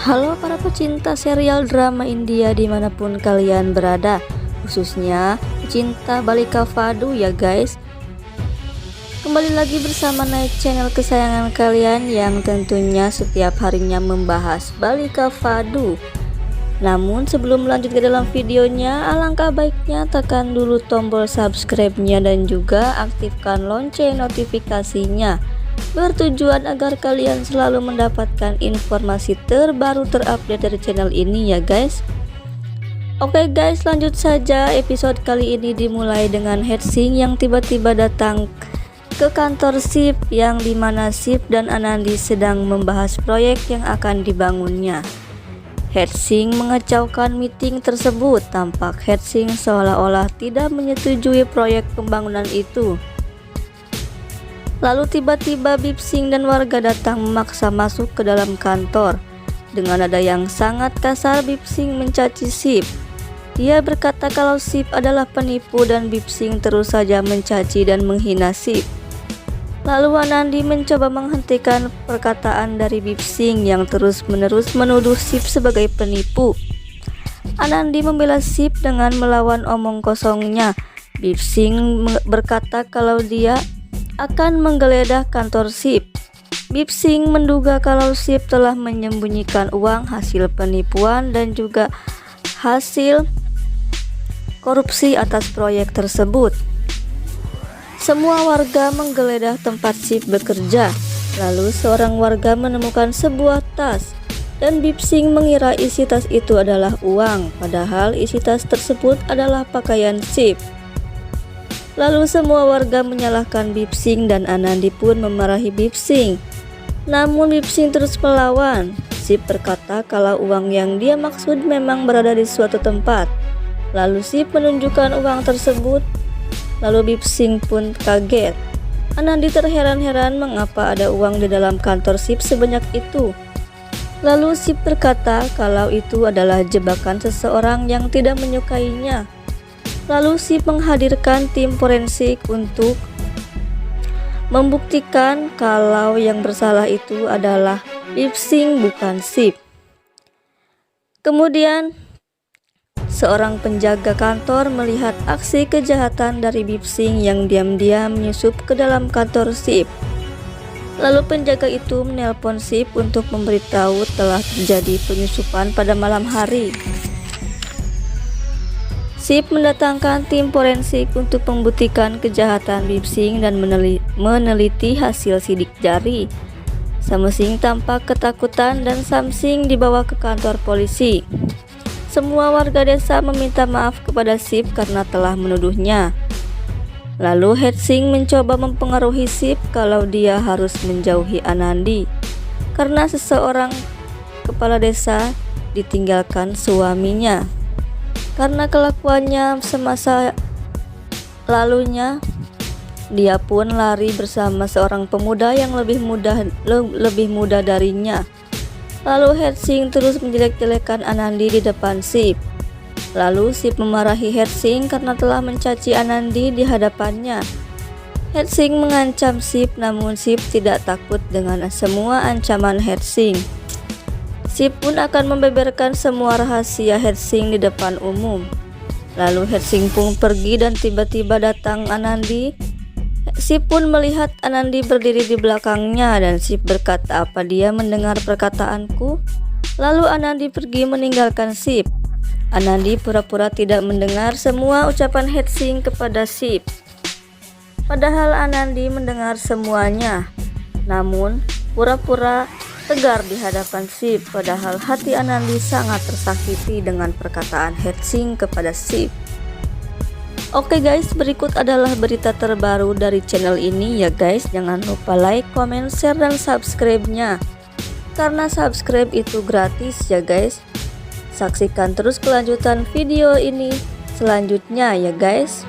Halo para pecinta serial drama India dimanapun kalian berada, khususnya pecinta Balika Fadu ya guys. Kembali lagi bersama Naik channel kesayangan kalian yang tentunya setiap harinya membahas Balika Fadu. Namun sebelum lanjut ke dalam videonya, alangkah baiknya tekan dulu tombol subscribe-nya dan juga aktifkan lonceng notifikasinya, bertujuan agar kalian selalu mendapatkan informasi terbaru terupdate dari channel ini ya guys. Oke guys, lanjut saja. Episode kali ini dimulai dengan Hersing yang tiba-tiba datang ke kantor SIP, yang dimana SIP dan Anandi sedang membahas proyek yang akan dibangunnya. Hersing mengacaukan meeting tersebut. Tampak Hersing seolah-olah tidak menyetujui proyek pembangunan itu. Lalu tiba-tiba Bipsing dan warga datang memaksa masuk ke dalam kantor. Dengan nada yang sangat kasar, Bipsing mencaci SIP. Dia berkata kalau SIP adalah penipu dan Bipsing terus saja mencaci dan menghina SIP. Lalu Anandi mencoba menghentikan perkataan dari Bipsing yang terus-menerus menuduh SIP sebagai penipu. Anandi membela SIP dengan melawan omong kosongnya. Bipsing berkata kalau dia akan menggeledah kantor SIP. Bipsing menduga kalau SIP telah menyembunyikan uang hasil penipuan dan juga hasil korupsi atas proyek tersebut. Semua warga menggeledah tempat SIP bekerja. Lalu seorang warga menemukan sebuah tas dan Bipsing mengira isi tas itu adalah uang, padahal isi tas tersebut adalah pakaian SIP. Lalu semua warga menyalahkan Bipsing dan Anandi pun memarahi Bipsing. Namun Bipsing terus melawan. SIP berkata kalau uang yang dia maksud memang berada di suatu tempat. Lalu SIP menunjukkan uang tersebut. Lalu Bipsing pun kaget. Anandi terheran-heran mengapa ada uang di dalam kantor SIP sebanyak itu. Lalu SIP berkata kalau itu adalah jebakan seseorang yang tidak menyukainya. Lalu SIP menghadirkan tim forensik untuk membuktikan kalau yang bersalah itu adalah Bipsing bukan SIP. Kemudian seorang penjaga kantor melihat aksi kejahatan dari Bipsing yang diam-diam menyusup ke dalam kantor SIP. Lalu penjaga itu menelpon SIP untuk memberitahu telah terjadi penyusupan pada malam hari. SIP mendatangkan tim forensik untuk membuktikan kejahatan Bipsing dan meneliti hasil sidik jari. Samsing tampak ketakutan dan Samsing dibawa ke kantor polisi. Semua warga desa meminta maaf kepada SIP karena telah menuduhnya. Lalu Hersing mencoba mempengaruhi SIP kalau dia harus menjauhi Anandi karena seseorang kepala desa ditinggalkan suaminya. Karena kelakuannya semasa lalunya, dia pun lari bersama seorang pemuda yang lebih muda darinya. Lalu Hersing terus menjelek-jelekan Anandi di depan SIP. Lalu SIP memarahi Hersing karena telah mencaci Anandi di hadapannya. Hersing mengancam SIP, namun SIP tidak takut dengan semua ancaman Hersing. SIP pun akan membeberkan semua rahasia Hersing di depan umum. Lalu Hersing pun pergi dan tiba-tiba datang Anandi. SIP pun melihat Anandi berdiri di belakangnya dan SIP berkata apa dia mendengar perkataanku. Lalu Anandi pergi meninggalkan SIP. Anandi pura-pura tidak mendengar semua ucapan Hersing kepada SIP. Padahal Anandi mendengar semuanya. Namun pura-pura tegar di hadapan SIP, padahal hati Anandi sangat tersakiti dengan perkataan Hersing kepada SIP. Oke guys, berikut adalah berita terbaru dari channel ini ya guys. Jangan lupa like, comment, share, dan subscribe-nya. Karena subscribe itu gratis ya guys. Saksikan terus kelanjutan video ini selanjutnya ya guys.